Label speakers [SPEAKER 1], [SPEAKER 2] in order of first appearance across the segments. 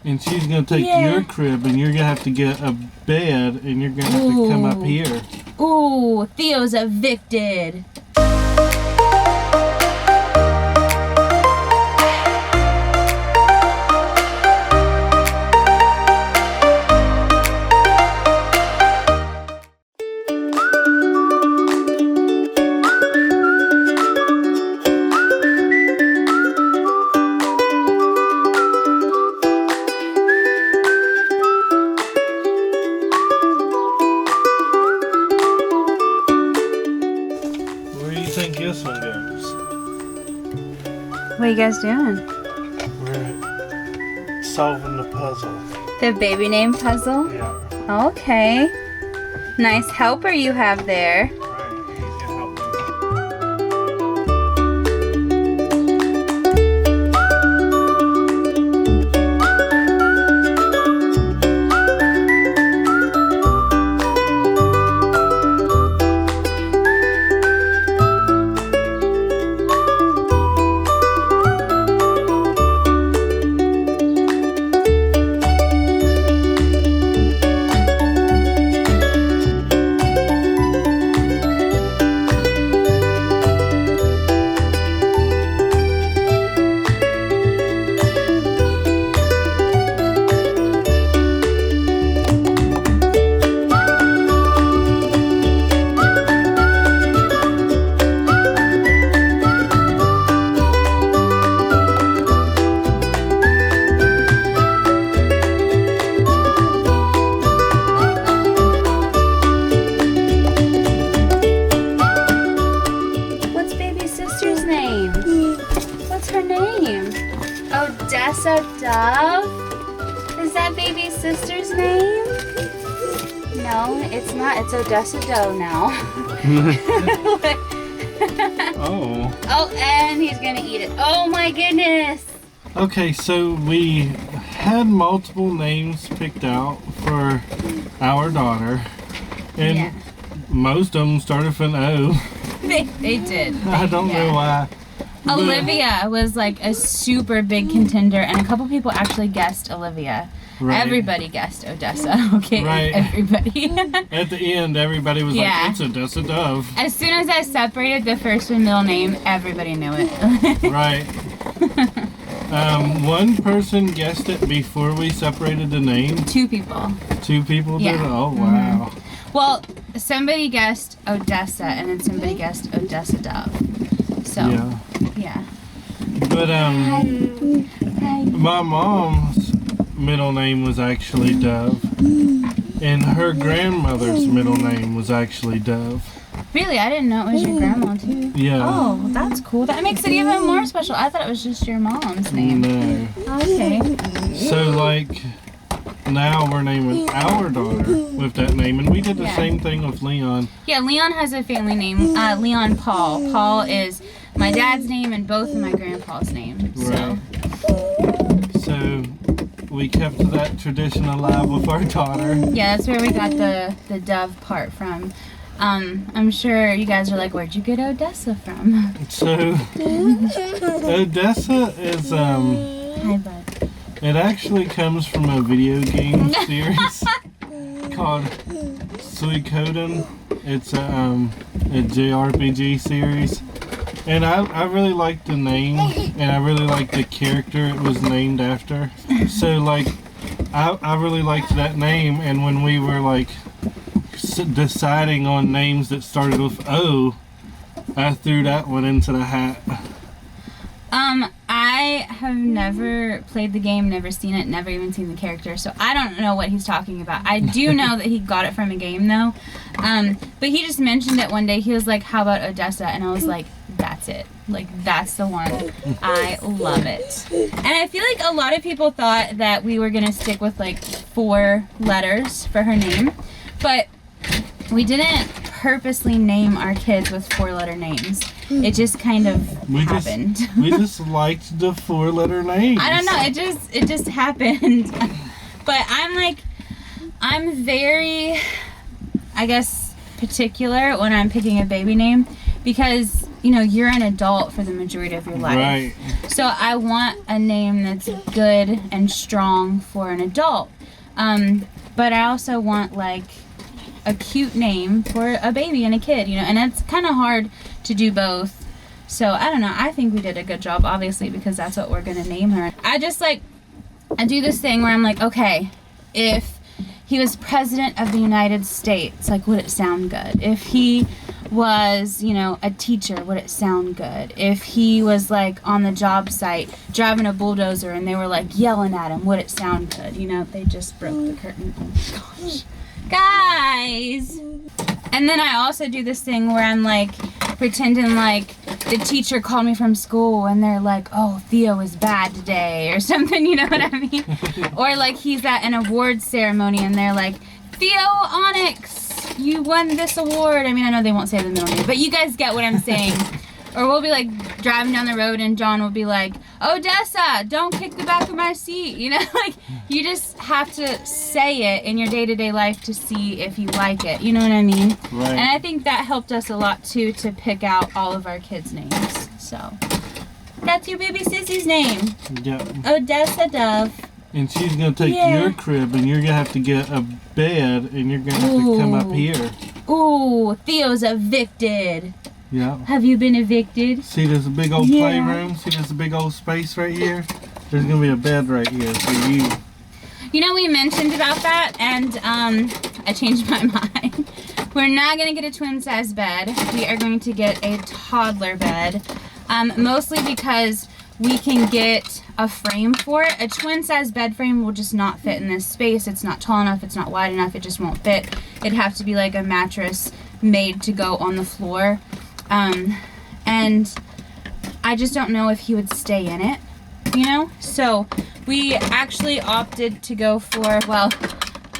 [SPEAKER 1] And she's going to take your crib, and you're going to have to get a bed, and you're going to have to come up here.
[SPEAKER 2] Ooh, Theo's evicted. What are you guys doing?
[SPEAKER 1] We're solving the puzzle.
[SPEAKER 2] The baby name puzzle?
[SPEAKER 1] Yeah.
[SPEAKER 2] Okay. Nice helper you have there.
[SPEAKER 1] Right, he's gonna help me.
[SPEAKER 3] Dove? Is that baby's sister's name? No, it's not. It's Odessa Doe now.
[SPEAKER 1] Oh.
[SPEAKER 3] Oh, and he's gonna eat it. Oh my goodness.
[SPEAKER 1] Okay, so we had multiple names picked out for our daughter, and most of them started with an O.
[SPEAKER 2] They did.
[SPEAKER 1] I don't know why.
[SPEAKER 2] Olivia was like a super big contender, and a couple people actually guessed Olivia.
[SPEAKER 1] Right.
[SPEAKER 2] Everybody guessed Odessa. Okay,
[SPEAKER 1] right.
[SPEAKER 2] Everybody.
[SPEAKER 1] At the end, everybody was like, "It's Odessa Dove."
[SPEAKER 2] As soon as I separated the first and middle name, everybody knew it.
[SPEAKER 1] Right. One person guessed it before we separated the name.
[SPEAKER 2] 2 people.
[SPEAKER 1] 2 people did?
[SPEAKER 2] Yeah.
[SPEAKER 1] Oh, wow.
[SPEAKER 2] Well, somebody guessed Odessa, and then somebody guessed Odessa Dove. So, yeah.
[SPEAKER 1] But, my mom's middle name was actually Dove, and her grandmother's middle name was actually Dove.
[SPEAKER 2] Really? I didn't know it was your grandma, too.
[SPEAKER 1] Yeah.
[SPEAKER 2] Oh, that's cool. That makes it even more special. I thought it was just your mom's name.
[SPEAKER 1] No.
[SPEAKER 2] Okay.
[SPEAKER 1] So, like, now we're naming our daughter with that name, and we did the same thing with Leon.
[SPEAKER 2] Yeah, Leon has a family name, Leon Paul. Paul is my dad's name and both of my grandpa's names.
[SPEAKER 1] Right. So we kept that tradition alive with our daughter.
[SPEAKER 2] Yeah, that's where we got the Dove part from. I'm sure you guys are like, where'd you get Odessa from?
[SPEAKER 1] So Odessa is
[SPEAKER 2] Hi, bud.
[SPEAKER 1] it actually comes from a video game series called Suikoden. It's a JRPG series. And I really like the name, and I really like the character it was named after. So, like, I really liked that name, and when we were, like, deciding on names that started with O, I threw that one into the hat.
[SPEAKER 2] I have never played the game, never seen it, never even seen the character, so I don't know what he's talking about. I do know that he got it from a game, though. But he just mentioned it one day. He was like, how about Odessa? And I was like, that's it. Like, that's the one. I love it. And I feel like a lot of people thought that we were going to stick with, like, 4 letters for her name. But we didn't purposely name our kids with 4-letter names. It just kind of happened.
[SPEAKER 1] We just liked the 4-letter names.
[SPEAKER 2] I don't know. It just happened. But I'm very, I guess, particular when I'm picking a baby name because, you know, you're an adult for the majority of your life.
[SPEAKER 1] Right.
[SPEAKER 2] So I want a name that's good and strong for an adult. But I also want like a cute name for a baby and a kid, you know, and it's kind of hard to do both. So I don't know. I think we did a good job, obviously, because that's what we're going to name her. I do this thing where I'm like, okay, if he was president of the United States, like, would it sound good? If he was, you know, a teacher, would it sound good? If he was like on the job site driving a bulldozer and they were like yelling at him, would it sound good? You know, they just broke the curtain. Oh my gosh. Guys! And then I also do this thing where I'm like pretending like the teacher called me from school and they're like, oh, Theo is bad today or something, you know what I mean? Or like he's at an awards ceremony and they're like, Theo Onyx, you won this award. I mean, I know they won't say the middle name, but you guys get what I'm saying. Or we'll be like driving down the road and John will be like, Odessa, don't kick the back of my seat. You know, like you just have to say it in your day-to-day life to see if you like it. You know what I mean?
[SPEAKER 1] Right.
[SPEAKER 2] And I think that helped us a lot too to pick out all of our kids' names. So that's your baby sissy's name.
[SPEAKER 1] Yeah.
[SPEAKER 2] Odessa Dove.
[SPEAKER 1] And she's going to take your crib and you're going to have to get a bed and you're going to have to come up here.
[SPEAKER 2] Ooh, Theo's evicted.
[SPEAKER 1] Yeah.
[SPEAKER 2] Have you been evicted?
[SPEAKER 1] See, there's a big old playroom. See, there's a big old space right here. There's going to be a bed right here for you.
[SPEAKER 2] You know, we mentioned about that, and I changed my mind. We're not going to get a twin-size bed. We are going to get a toddler bed, mostly because we can get a frame for it. A twin-size bed frame will just not fit in this space. It's not tall enough. It's not wide enough. It just won't fit. It'd have to be like a mattress made to go on the floor. And I just don't know if he would stay in it, you know? So we actually opted to go for, well,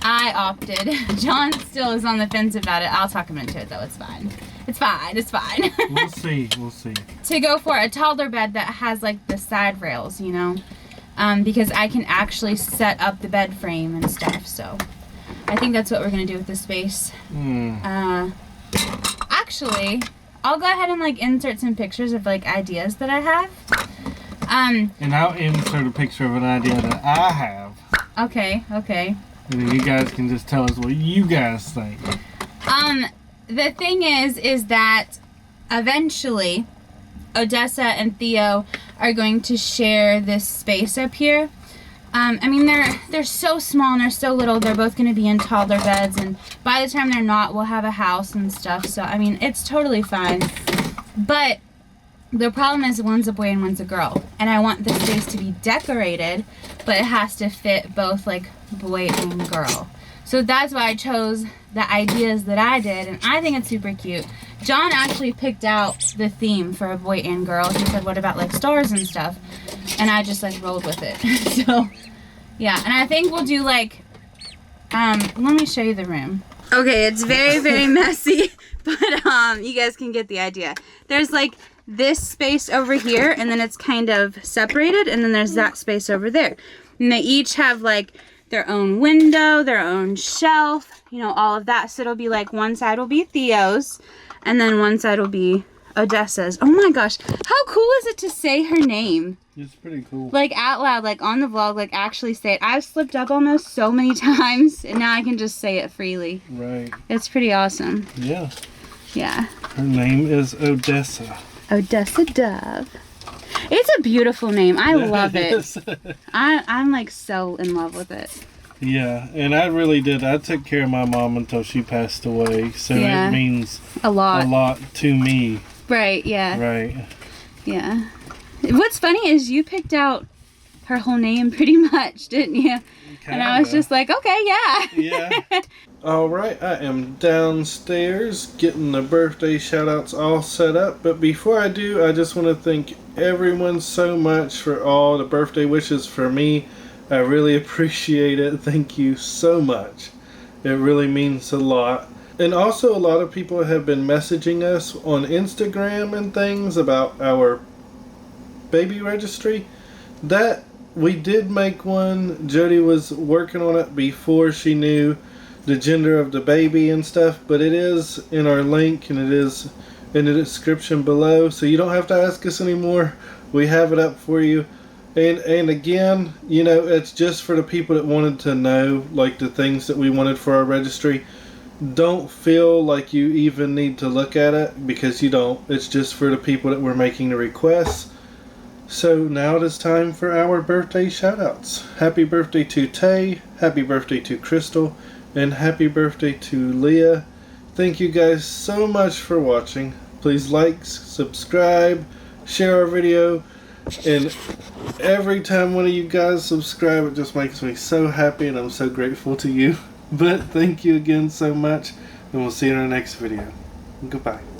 [SPEAKER 2] I opted. John still is on the fence about it. I'll talk him into it though. It's fine. It's fine. It's fine.
[SPEAKER 1] We'll see. We'll see.
[SPEAKER 2] To go for a toddler bed that has like the side rails, you know? Because I can actually set up the bed frame and stuff. So I think that's what we're going to do with this space. Actually, I'll go ahead and like insert some pictures of like ideas that I have.
[SPEAKER 1] And I'll insert a picture of an idea that I have.
[SPEAKER 2] Okay.
[SPEAKER 1] And then you guys can just tell us what you guys think.
[SPEAKER 2] The thing is that eventually Odessa and Theo are going to share this space up here. I mean, they're so small and they're so little. They're both going to be in toddler beds, and by the time they're not, we'll have a house and stuff. So, I mean, it's totally fine. But the problem is one's a boy and one's a girl. And I want the space to be decorated, but it has to fit both, like, boy and girl. So that's why I chose the ideas that I did, and I think it's super cute. John actually picked out the theme for a boy and girl. He said, what about, like, stars and stuff? And I just, like, rolled with it. So, yeah. And I think we'll do, like, let me show you the room. Okay, it's very, very messy, but you guys can get the idea. There's, like, this space over here, and then it's kind of separated, and then there's that space over there. And they each have, like, their own window, their own shelf, you know, all of that. So it'll be, like, one side will be Theo's, and then one side will be Odessa's. Oh my gosh, how cool is it to say her name?
[SPEAKER 1] It's pretty cool. Like
[SPEAKER 2] out loud, like on the vlog, like actually say it. I've slipped up almost so many times, and now I can just say it freely.
[SPEAKER 1] Right.
[SPEAKER 2] It's pretty awesome.
[SPEAKER 1] Yeah.
[SPEAKER 2] Yeah.
[SPEAKER 1] Her name is Odessa.
[SPEAKER 2] Odessa Dove. It's a beautiful name. I love it. I'm like so in love with it.
[SPEAKER 1] Yeah, and I really did. I took care of my mom until she passed away, so it means
[SPEAKER 2] a lot
[SPEAKER 1] to me.
[SPEAKER 2] Right, yeah.
[SPEAKER 1] Right.
[SPEAKER 2] Yeah. What's funny is you picked out her whole name pretty much, didn't you? Kinda. And I was just like, okay, yeah.
[SPEAKER 1] Yeah. All right, I am downstairs getting the birthday shout-outs all set up. But before I do, I just want to thank everyone so much for all the birthday wishes for me. I really appreciate it. Thank you so much. It really means a lot. And also a lot of people have been messaging us on Instagram and things about our baby registry. That we did make one. Jody was working on it before she knew the gender of the baby and stuff, but it is in our link and it is in the description below, so you don't have to ask us anymore. We have it up for you. And again, you know, it's just for the people that wanted to know, like, the things that we wanted for our registry. Don't feel like you even need to look at it, because you don't. It's just for the people that were making the requests. So now it is time for our birthday shoutouts. Happy birthday to Tay, happy birthday to Crystal, and happy birthday to Leah. Thank you guys so much for watching. Please like, subscribe, share our video, and every time one of you guys subscribe, it just makes me so happy, and I'm so grateful to you. But thank you again so much, and we'll see you in our next video. Goodbye.